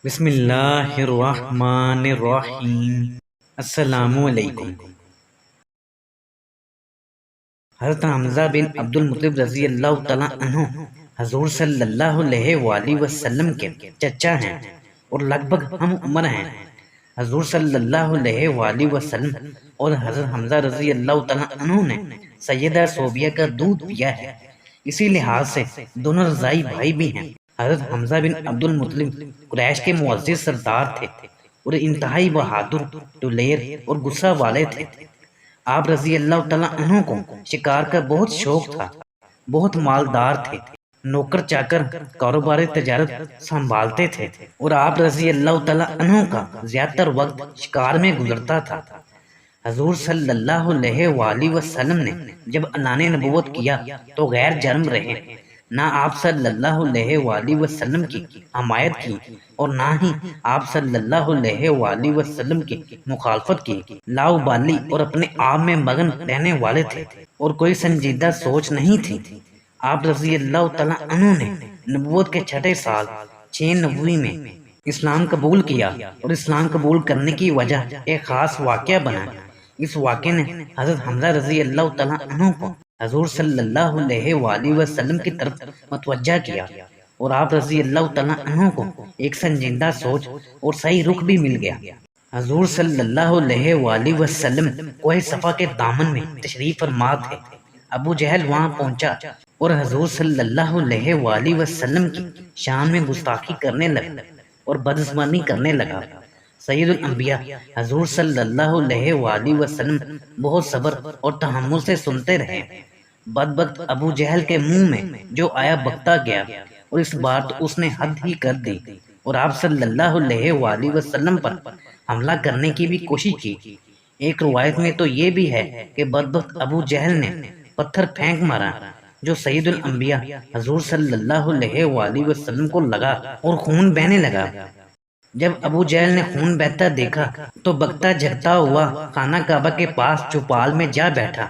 بسم اللہ الرحمن الرحیم۔ السلام علیکم۔ حضرت حمزہ بن عبد المطلب رضی اللہ تعالیٰ عنہ حضور صلی اللہ علیہ وآلہ وسلم کے چچا ہیں اور لگ بھگ ہم عمر ہیں۔ حضور صلی اللہ علیہ وآلہ وسلم اور حضرت حمزہ رضی اللہ تعالیٰ عنہ نے سیدہ صوبیہ کا دودھ پیا ہے، اسی لحاظ سے دونوں رضائی بھائی بھی ہیں۔ حضرت حمزہ بن عبد المطلب قریش کے معزز سردار تھے اور انتہائی بہادر، دلیر اور غصہ والے تھے۔ آپ رضی اللہ تعالیٰ عنہ کو شکار کا بہت شوق تھا، بہت مالدار تھے، نوکر چاکر کاروبار تجارت سنبھالتے تھے اور آپ رضی اللہ تعالیٰ عنہ کا زیادہ تر وقت شکار میں گزرتا تھا۔ حضور صلی اللہ علیہ وآلہ وسلم نے جب اعلان نبوت کیا تو غیر جرم رہے، نہ آپ صلی اللہ علیہ وآلہ وسلم کی حمایت کی اور نہ ہی آپ صلی اللہ علیہ وآلہ وسلم کی مخالفت کی۔ لاؤبالی اور اپنے آپ میں مگن رہنے والے تھے اور کوئی سنجیدہ سوچ نہیں تھی۔ آپ رضی اللہ تعالیٰ عنہ نے نبوت کے چھٹے سال 6 نبوی میں اسلام قبول کیا اور اسلام قبول کرنے کی وجہ ایک خاص واقعہ بنا۔ اس واقعے نے حضرت حمزہ رضی اللہ تعالیٰ عنہ کو حضور صلی اللہ علیہ وآلہ وسلم کی طرف متوجہ کیا اور آپ رضی اللہ تعالیٰ عنہ کو ایک سنجیدہ سوچ اور صحیح رخ بھی مل گیا۔ حضور صلی اللہ علیہ وآلہ وسلم کوہ صفا کے دامن میں تشریف فرما تھے۔ ابو جہل وہاں پہنچا اور حضور صلی اللہ علیہ وآلہ وسلم کی شان میں گستاخی کرنے لگا اور بدزبانی کرنے لگا۔ سید الانبیاء حضور صلی اللہ علیہ وآلہ وسلم بہت صبر اور تحمل سے سنتے رہے۔ بدبخت ابو جہل کے منہ میں جو آیا بکتا گیا اور اس بار تو اس نے حد ہی کر دی اور آپ صلی اللہ علیہ وآلہ وسلم پر حملہ کرنے کی بھی کوشش کی۔ ایک روایت میں تو یہ بھی ہے کہ بدبخت ابو جہل نے پتھر پھینک مارا جو سید الانبیاء حضور صلی اللہ علیہ وآلہ وسلم کو لگا اور خون بہنے لگا۔ جب ابو جہل نے خون بہتا دیکھا تو بکتا جھکتا ہوا خانہ کعبہ کے پاس چوپال میں جا بیٹھا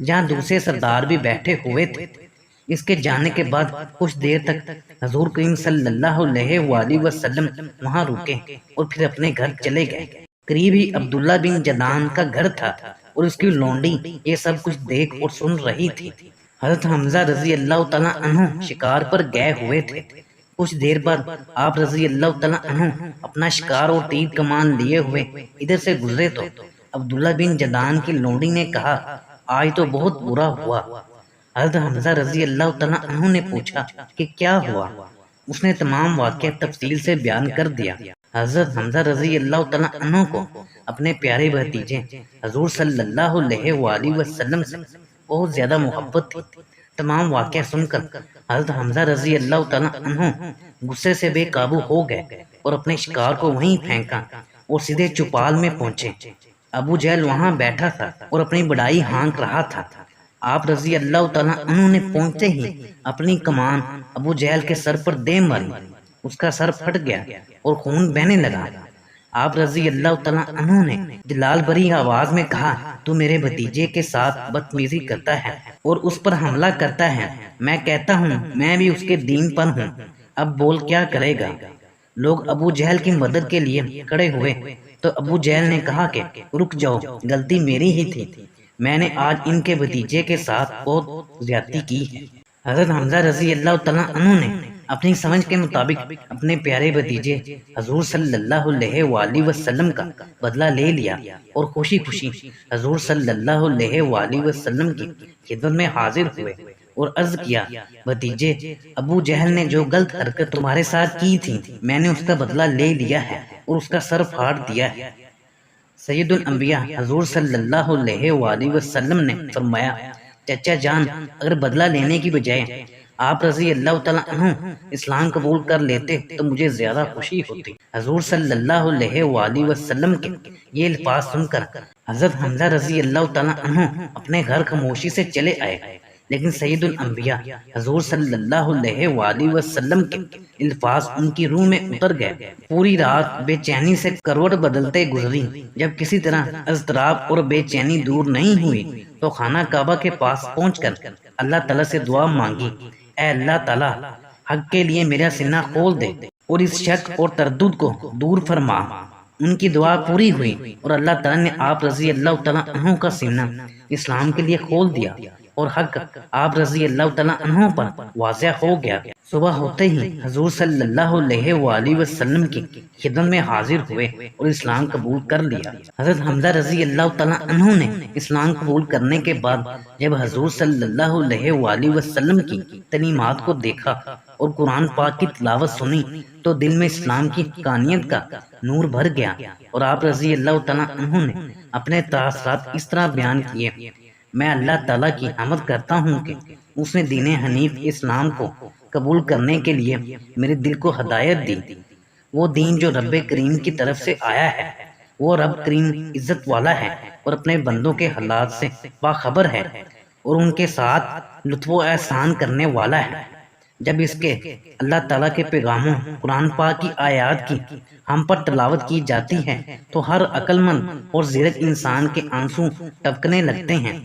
جہاں دوسرے سردار بھی بیٹھے ہوئے تھے۔ اس کے جانے کے بعد کچھ دیر تک حضور کریم صلی اللہ علیہ وآلہ وسلم وہاں رکے اور پھر اپنے گھر چلے گئے۔ قریب ہی عبداللہ بن جدعان کا گھر تھا اور اس کی لونڈی یہ سب کچھ دیکھ اور سن رہی تھی۔ حضرت حمزہ رضی اللہ تعالیٰ عنہ شکار پر گئے ہوئے تھے۔ کچھ دیر بعد آپ رضی اللہ تعالیٰ عنہ اپنا شکار اور تیر کمان لیے ہوئے ادھر سے گزرے تو عبداللہ بن جدعان کی لونڈی نے کہا، آج تو بہت برا ہوا۔ حضرت حمزہ رضی اللہ تعالیٰ عنہ نے پوچھا کہ کیا ہوا؟ اس نے تمام واقعہ تفصیل سے بیان کر دیا۔ حضرت حمزہ رضی اللہ تعالیٰ عنہ کو اپنے پیارے بھتیجے حضور صلی اللہ علیہ وآلہ وسلم سے بہت زیادہ محبت تھی۔ تمام واقعہ سن کر حضرت حمزہ رضی اللہ تعالیٰ عنہ غصے سے بے قابو ہو گئے اور اپنے شکار کو وہیں پھینکا اور سیدھے چوپال میں پہنچے۔ ابو جہل وہاں بیٹھا تھا اور اپنی بڑائی ہانک رہا تھا۔ آپ رضی اللہ تعالیٰ عنہ نے پہنچتے ہی اپنی کمان ابو جہل کے سر پر دے ماری، اس کا سر پھٹ گیا اور خون بہنے لگا۔ آپ رضی اللہ تعالیٰ عنہ نے جلال بھری آواز میں کہا، تو میرے بھتیجے کے ساتھ بدتمیزی کرتا ہے اور اس پر حملہ کرتا ہے۔ میں کہتا ہوں میں بھی اس کے دین پر ہوں، اب بول کیا کرے گا؟ لوگ ابو جہل کی مدد کے لیے کھڑے ہوئے تو ابو جہل نے کہا کہ رک جاؤ، غلطی میری ہی تھی، میں نے آج ان کے بھتیجے کے ساتھ بہت زیادتی کی ہے۔ حضرت حمزہ رضی اللہ تعالیٰ عنہ نے اپنی سمجھ کے مطابق اپنے پیارے بھتیجے حضور صلی اللہ علیہ وآلہ وسلم کا بدلہ لے لیا اور خوشی خوشی حضور صلی اللہ علیہ وآلہ وسلم کی خدمت میں حاضر ہوئے اور عرض کیا، بھتیجے، ابو جہل نے جو غلط حرکت تمہارے ساتھ کی تھی میں نے اس کا بدلہ لے لیا ہے اور اس کا سر پھاڑ دیا ہے۔ سید الانبیاء حضور صلی اللہ علیہ وآلہ وسلم نے فرمایا، چچا جان، اگر بدلہ لینے کی بجائے آپ رضی اللہ تعالیٰ عنہ اسلام قبول کر لیتے تو مجھے زیادہ خوشی ہوتی۔ حضور صلی اللہ علیہ وآلہ وسلم کے یہ الفاظ سن کر حضرت حمزہ رضی اللہ تعالیٰ عنہ اپنے گھر خاموشی سے چلے آئے، لیکن سید الانبیاء حضور صلی اللہ علیہ وآلہ وسلم کے الفاظ ان کی روح میں اتر گئے۔ پوری رات بے چینی سے کروٹ بدلتے گزری، جب کسی طرح اضطراب اور بے چینی دور نہیں ہوئی تو خانہ کعبہ کے پاس پہنچ کر اللہ تعالیٰ سے دعا مانگی، اے اللہ تعالیٰ، حق کے لیے میرا سینہ کھول دے، اور اس شک اور تردد کو دور فرما۔ ان کی دعا پوری ہوئی اور اللہ تعالیٰ نے آپ رضی اللہ تعالیٰ عنہ کا سینہ اسلام کے لیے کھول دیا اور حق آپ رضی اللہ تعالیٰ عنہ پر واضح ہو گیا۔ صبح ہوتے ہی حضور صلی اللہ علیہ وآلہ وسلم کی خدمت میں حاضر ہوئے اور اسلام قبول کر لیا۔ حضرت حمزہ رضی اللہ تعالیٰ عنہ نے اسلام قبول کرنے کے بعد جب حضور صلی اللہ علیہ وآلہ وسلم کی تعلیمات کو دیکھا اور قرآن پاک کی تلاوت سنی تو دل میں اسلام کی حقانیت کا نور بھر گیا، اور آپ رضی اللہ تعالیٰ عنہ نے اپنے تاثرات اس طرح بیان کیے: میں اللہ تعالیٰ کی حمد کرتا ہوں کہ اس نے دین حنیف اسلام کو قبول کرنے کے لیے میرے دل کو ہدایت دی۔ وہ دین جو رب کریم کی طرف سے آیا ہے، وہ رب کریم عزت والا ہے اور اپنے بندوں کے حالات سے باخبر ہے اور ان کے ساتھ لطف و احسان کرنے والا ہے۔ جب اس کے اللہ تعالیٰ کے پیغاموں قرآن پاک کی آیات کی ہم پر تلاوت کی جاتی ہے تو ہر عقل مند اور زیرک انسان کے آنسو ٹپکنے لگتے ہیں۔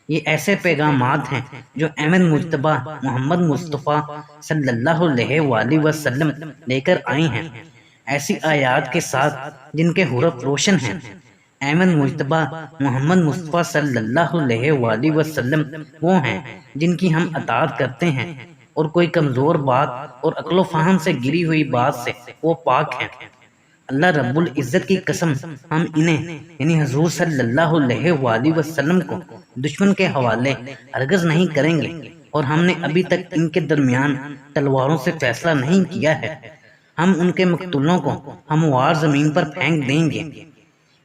یہ ایسے پیغامات ہیں جو احمد مجتبیٰ محمد مصطفیٰ صلی اللہ علیہ وآلہ وسلم لے کر آئے ہیں، ایسی آیات کے ساتھ جن کے حروف روشن ہیں۔ احمد مجتبیٰ محمد مصطفیٰ صلی اللہ علیہ وآلہ وسلم وہ ہیں جن کی ہم اطاعت کرتے ہیں، اور کوئی کمزور بات اور عقل و فہم سے گری ہوئی بات سے وہ پاک ہیں۔ اللہ رب العزت کی قسم، ہم انہیں یعنی حضور صلی اللہ علیہ وآلہ وسلم کو دشمن کے حوالے ہرگز نہیں کریں گے، اور ہم نے ابھی تک ان کے درمیان تلواروں سے فیصلہ نہیں کیا ہے۔ ہم ان کے مقتولوں کو ہموار زمین پر پھینک دیں گے۔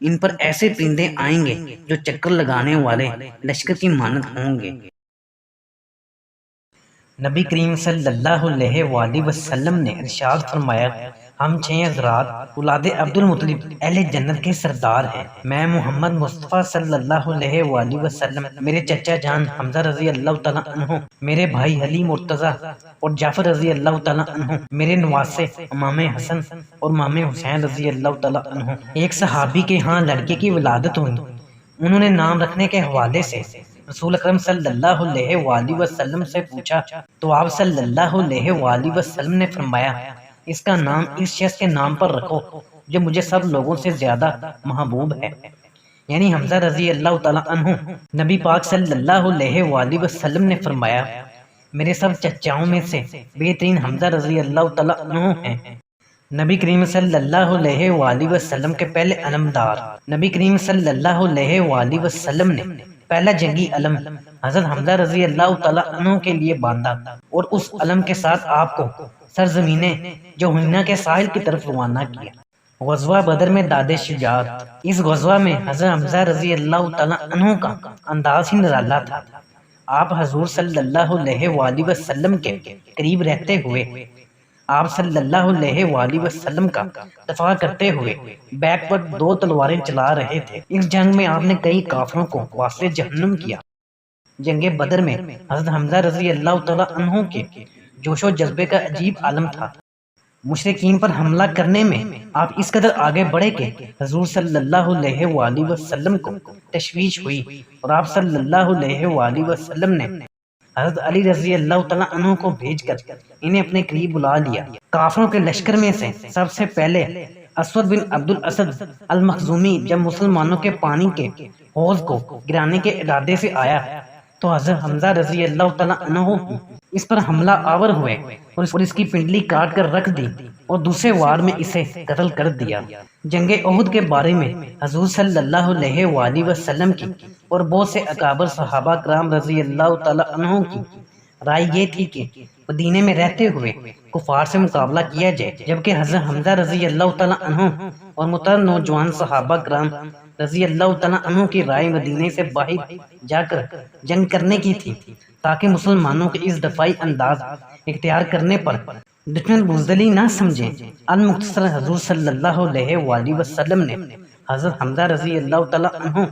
ان پر ایسے پرندے آئیں گے جو چکر لگانے والے لشکر کی مانند ہوں گے۔ نبی کریم صلی اللہ علیہ وآلہ وسلم نے ارشاد فرمایا: ہم 6 حضرات اولاد عبد المطلب اہل جنت کے سردار ہیں۔ میں محمد مصطفیٰ صلی اللہ علیہ وآلہ وسلم، میرے چچا جان حمزہ رضی اللہ تعالیٰ عنہ، میرے بھائی علی مرتضیٰ اور جعفر رضی اللہ تعالیٰ عنہ، میرے نواسے امام حسن اور امام حسین رضی اللہ تعالیٰ عنہ۔ ایک صحابی کے ہاں لڑکے کی ولادت ہوئی۔ انہوں نے نام رکھنے کے حوالے سے رسول اکرم صلی اللہ علیہ وآلہ وسلم سے پوچھا تو آپ صلی اللہ علیہ وآلہ وسلم نے فرمایا: اس کا نام اس شخص کے نام پر رکھو جو مجھے سب لوگوں سے زیادہ محبوب ہے، یعنی حمزہ رضی اللہ تعالیٰ عنہ۔ نبی پاک صلی اللہ علیہ وآلہ وسلم نے فرمایا: میرے سب چچاؤں میں سے بہترین حمزہ رضی اللہ تعالیٰ عنہ ہیں۔ نبی کریم صلی اللہ علیہ وآلہ وسلم کے پہلے علمدار۔ نبی کریم صلی اللہ علیہ وآلہ وسلم نے پہلا جنگی علم حضرت حمزہ رضی اللہ تعالیٰ عنہ کے لیے باندھا اور اس علم کے ساتھ آپ کو سرزمین جوہینہ کے ساحل کی طرف روانہ کیا۔ غزوہ بدر میں داد شجاعت۔ اس غزوہ میں حضرت حمزہ رضی اللہ تعالیٰ عنہ کا انداز ہی نرالا تھا۔ آپ حضور صلی اللہ علیہ وآلہ وسلم کے قریب رہتے ہوئے آپ صلی اللہ علیہ وآلہ وسلم کا دفاع کرتے ہوئے بیک پر 2 تلواریں چلا رہے تھے۔ اس جنگ میں آپ نے کئی کافروں کو واسطے جہنم کیا۔ جنگ بدر میں حضرت حمزہ رضی اللہ تعالیٰ عنہ کے جوش و جذبے کا عجیب عالم تھا۔ مشرکین پر حملہ کرنے میں آپ اس قدر آگے بڑھے کہ حضور صلی اللہ علیہ وآلہ وسلم کو تشویش ہوئی، اور آپ صلی اللہ علیہ وآلہ وسلم نے حضرت علی رضی اللہ تعالیٰ عنہ کو بھیج کر انہیں اپنے قریب بلا لیا۔ کافروں کے لشکر میں سے سب سے پہلے اسود بن عبد الاسد المخزومی جب مسلمانوں کے پانی کے حوض کو گرانے کے ارادے سے آیا تو حضرت حمزہ رضی اللہ تعالیٰ عنہ اس پر حملہ آور ہوئے اور اس کی پنڈلی کاٹ کر رکھ دی اور دوسرے وار میں اسے قتل کر دیا۔ جنگ احد کے بارے میں حضور صلی اللہ علیہ وآلہ وسلم کی اور بہت سے اکابر صحابہ کرام رضی اللہ تعالیٰ عنہ کی رائے یہ تھی کہ مدینے میں رہتے ہوئے کفار سے مقابلہ کیا جائے، جبکہ حضرت حمزہ رضی اللہ تعالیٰ عنہ اور متعدد نوجوان صحابہ کرام رضی اللہ تعالیٰ عنہ کی رائے مدینے سے باہر جا کر جنگ کرنے کی تھی، تاکہ مسلمانوں کے اس دفاعی انداز اختیار کرنے پر دشمن بزدلی نہ سمجھیں۔ المختصر حضور صلی اللہ علیہ وآلہ وسلم نے حضرت حمزہ رضی اللہ تعالیٰ عنہ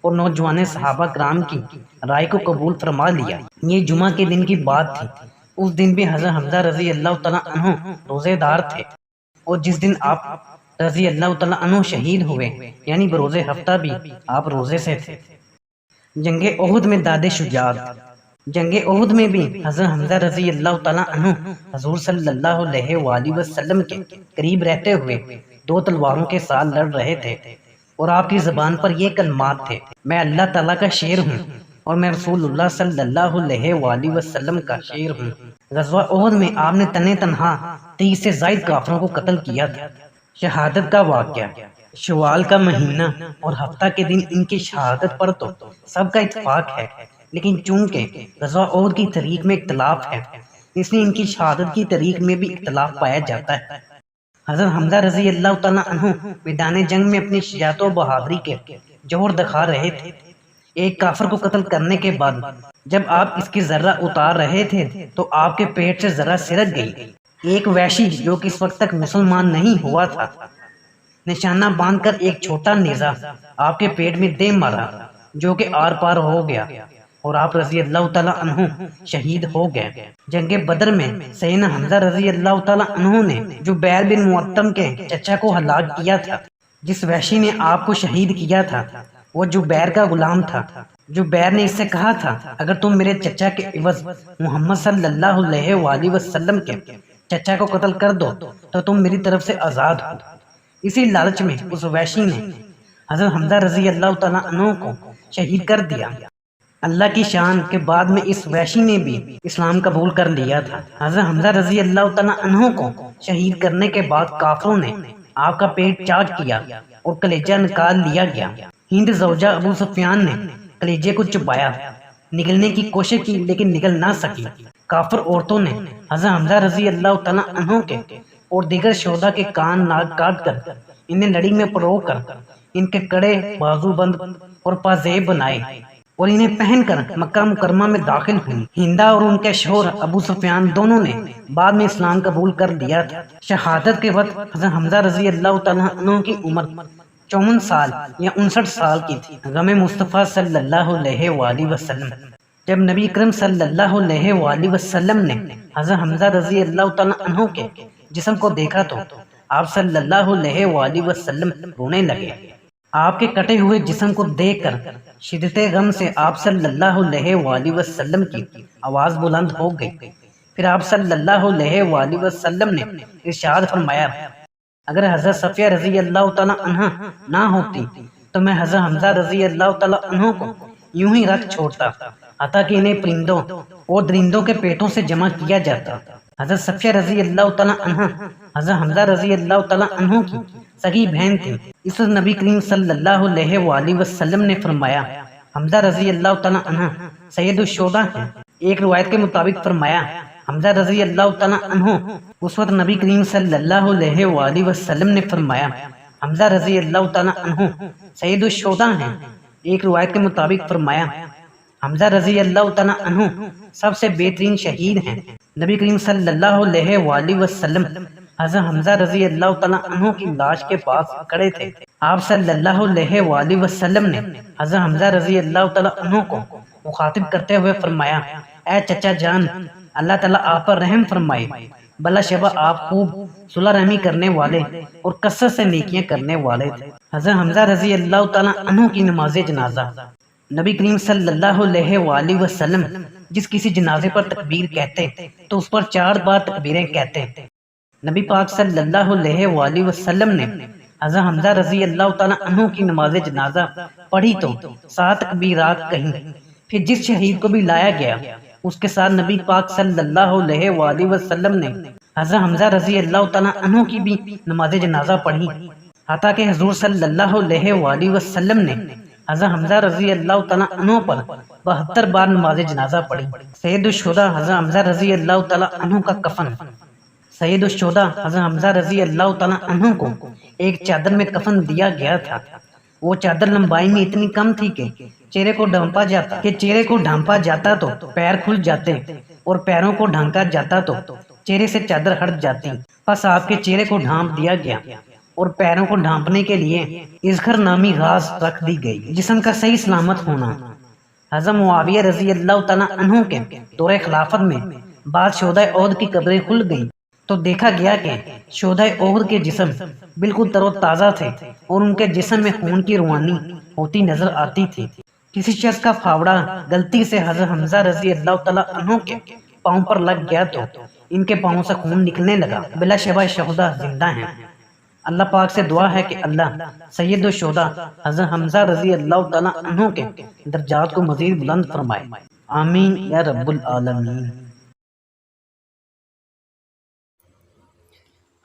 اور نوجوان صحابہ کرام کی رائے کو قبول فرما لیا۔ یہ جمعہ کے دن کی بات تھی۔ اس دن بھی حضرت حمزہ رضی اللہ تعالیٰ عنہ روزے دار تھے، اور جس دن آپ رضی اللہ تعالیٰ عنہ شہید ہوئے یعنی بروز ہفتہ بھی آپ روزے سے تھے۔ جنگ احد میں داد شجاعت۔ جنگ احد میں بھی حضرت حمزہ رضی اللہ تعالیٰ عنہ حضور صلی اللہ علیہ وآلہ وسلم کے قریب رہتے ہوئے دو تلواروں کے ساتھ لڑ رہے تھے، اور آپ کی زبان پر یہ کلمات تھے: میں اللہ تعالیٰ کا شیر ہوں اور میں رسول اللہ صلی اللہ علیہ وآلہ وسلم کا شیر ہوں۔ غزوہ احد میں آپ نے تنے تنہا 30 سے زائد کافروں کو قتل کیا تھا۔ شہادت کا واقعہ: شوال کا مہینہ اور ہفتہ کے دن ان کی شہادت پر تو سب کا اتفاق ہے، لیکن چونکہ غزوہ احد کی تاریخ میں اختلاف ہے، اس لیے ان کی شہادت کی تاریخ میں بھی اختلاف پایا جاتا ہے۔ حضرت حمزہ رضی اللہ تعالیٰ عنہ میدان جنگ میں اپنی شجاعت و بہادری کے جوہر دکھا رہے تھے۔ ایک کافر کو قتل کرنے کے بعد جب آپ اس کی ذرہ اتار رہے تھے تو آپ کے پیٹ سے ذرہ سرک گئی۔ ایک وحشی جو کہ اس وقت تک مسلمان نہیں ہوا تھا، نشانہ باندھ کر ایک چھوٹا نیزہ آپ کے پیٹ میں دے مارا، جو کہ آر پار ہو گیا اور آپ رضی اللہ تعالیٰ عنہ شہید ہو گئے۔ جنگ بدر میں سیدنا حمزہ رضی اللہ تعالیٰ عنہ نے جبیر بن معطم کے چچا کو ہلاک کیا تھا۔ جس وحشی نے آپ کو شہید کیا تھا وہ جبیر کا غلام تھا۔ جبیر نے اس سے کہا تھا: اگر تم میرے چچا کے عوض محمد صلی اللہ علیہ وآلہ وسلم کے چچا کو قتل کر دو تو تم میری طرف سے آزاد ہو۔ اسی لالچ میں اس وحشی نے حضرت حمزہ رضی اللہ تعالیٰ عنہ کو شہید کر دیا۔ اللہ کی شان کے بعد میں اس وحشی نے بھی اسلام قبول کر لیا تھا۔ حضرت حمزہ رضی اللہ تعالیٰ عنہ کو شہید کرنے کے بعد کافروں نے آپ کا پیٹ چاک کیا اور کلیجہ نکال لیا گیا۔ ہند زوجہ ابو سفیان نے کلیجے کو چبایا، نگلنے کی کوشش کی لیکن نگل نہ سکی۔ کافر عورتوں نے حضرت حمزہ رضی اللہ تعالیٰ عنہ کے اور دیگر شہداء کے کان ناک کاٹ کر انہیں لڑی میں پرو کر ان کے کڑے بازو بند اور پازیب بنائے اور انہیں پہن کر مکہ مکرمہ میں داخل ہوئی۔ ہندا اور ان کے شوہر ابو سفیان دونوں نے بعد میں اسلام قبول کر لیا تھا۔ شہادت کے وقت حضرت حمزہ رضی اللہ تعالیٰ عنہ کی عمر 54 سال یا 59 سال کی تھی۔ غم مصطفیٰ صلی اللہ علیہ وآلہ وسلم: جب نبی اکرم صلی اللہ علیہ وآلہ وسلم نے حضرت حمزہ رضی اللہ تعالیٰ عنہ کے جسم کو دیکھا تو آپ صلی اللہ علیہ وآلہ وسلم رونے لگے۔ آپ کے کٹے ہوئے جسم کو دیکھ کر شدت غم سے آپ صلی اللہ علیہ وآلہ وسلم کی آواز بلند ہو گئی۔ پھر آپ صلی اللہ علیہ وآلہ وسلم نے ارشاد فرمایا: اگر حضرت صفیہ رضی اللہ تعالیٰ عنہ نہ ہوتی تو میں حضرت حمزہ رضی اللہ تعالیٰ عنہ کو یوں ہی رکھ چھوڑتا حتیٰ کہ انہیں پرندوں اور درندوں کے پیٹوں سے جمع کیا جاتا۔ حضرت صفیہ رضی اللہ تعالیٰ عنہ حضرت حمزہ رضی اللہ تعالیٰ عنہ کی سگی بہن تھی۔ اس نبی کریم صلی اللہ علیہ وآلہ وسلم نے فرمایا: حمزہ رضی اللہ تعالیٰ عنہ سید الشہداء ہیں۔ ایک روایت کے مطابق فرمایا: حمزہ رضی اللہ تعالیٰ عنہ اس وقت نبی کریم صلی اللہ علیہ وآلہ وسلم نے فرمایا: حمزہ رضی اللہ تعالیٰ عنہ سید الشہداء ہیں۔ ایک روایت کے مطابق فرمایا: حمزہ رضی اللہ تعالیٰ عنہ سب سے بہترین شہید ہیں۔ نبی کریم صلی اللہ علیہ وآلہ وسلم حضرت حمزہ رضی اللہ تعالیٰ عنہ کی لاش کے پاس کھڑے تھے۔ آپ صلی اللہ علیہ وآلہ وسلم نے حضرت حمزہ رضی اللہ تعالیٰ عنہ کو مخاطب کرتے ہوئے فرمایا: اے چچا جان، اللہ تعالیٰ آپ پر رحم فرمائے، بلا شبہ آپ خوب صلح رحمی کرنے والے اور کثرت سے نیکیاں کرنے والے تھے۔ حضرت حمزہ رضی اللہ تعالیٰ عنہ کی نماز جنازہ: نبی کریم صلی اللہ علیہ وآلہ وسلم جس کسی جنازے پر تکبیر کہتے تو اس پر 4 بار تکبیریں کہتے۔ نبی پاک صلی اللہ علیہ وآلہ وسلم نے حضرت حمزہ رضی اللہ تعالیٰ عنہ کی نماز جنازہ پڑھی تو 7 تکبیرات کہیں۔ پھر جس شہید کو بھی لایا گیا اس کے ساتھ نبی پاک صلی اللہ علیہ وآلہ وسلم نے حضرت حمزہ رضی اللہ تعالیٰ عنہ کی بھی نماز جنازہ پڑھی، حتیٰ کہ حضور صلی اللہ علیہ وآلہ وسلم نے حضرت حمزہ رضی اللہ تعالیٰ عنہ پر 72 بار نماز جنازہ پڑھی۔ سید الشہداء حضرت حمزہ رضی اللہ تعالیٰ عنہ کا کفن: سید الشہداء حضرت حمزہ رضی اللہ تعالیٰ عنہ کو ایک چادر میں کفن دیا گیا تھا۔ وہ چادر لمبائی میں اتنی کم تھی کہ چہرے کو ڈھانپا جاتا تو پیر کھل جاتے اور پیروں کو ڈھانکا جاتا تو چہرے سے چادر ہٹ جاتی۔ پس آپ کے چہرے کو ڈھانپ دیا گیا اور پیروں کو ڈھانپنے کے لیے اذخر نامی گھاس رکھ دی گئی۔ جسم کا صحیح سلامت ہونا: حضرت معاویہ رضی اللہ تعالیٰ عنہ کے دور خلافت میں بعض شہداء احد کی قبریں کھل گئیں تو دیکھا گیا کہ شہداء احد کے جسم بالکل تر و تازہ تھے اور ان کے جسم میں خون کی روانی ہوتی نظر آتی تھی، کسی شخص کا پھاوڑا غلطی سے حضرت حمزہ رضی اللہ تعالیٰ عنہ کے پاؤں پر لگ گیا تو ان کے پاؤں سے خون نکلنے لگا۔ بلا شبہ شہداء زندہ ہیں۔ اللہ پاک سے دعا ہے کہ اللہ سید الشہداء حضرت حمزہ رضی اللہ تعالیٰ عنہ کے درجات کو مزید بلند فرمائے، آمین یا رب العالمین۔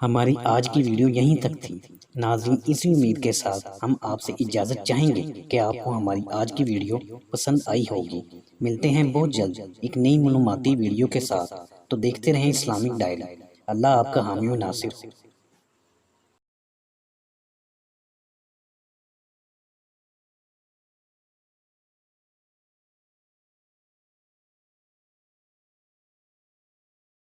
ہماری آج کی ویڈیو یہیں تک تھی۔ ناظرین، اسی امید کے ساتھ ہم آپ سے اجازت چاہیں گے کہ آپ کو ہماری آج کی ویڈیو پسند آئی ہوگی۔ ملتے ہیں بہت جلد ایک نئی معلوماتی ویڈیو کے ساتھ، تو دیکھتے رہیں اسلامک ڈائل۔ اللہ آپ کا حامی و ناصر۔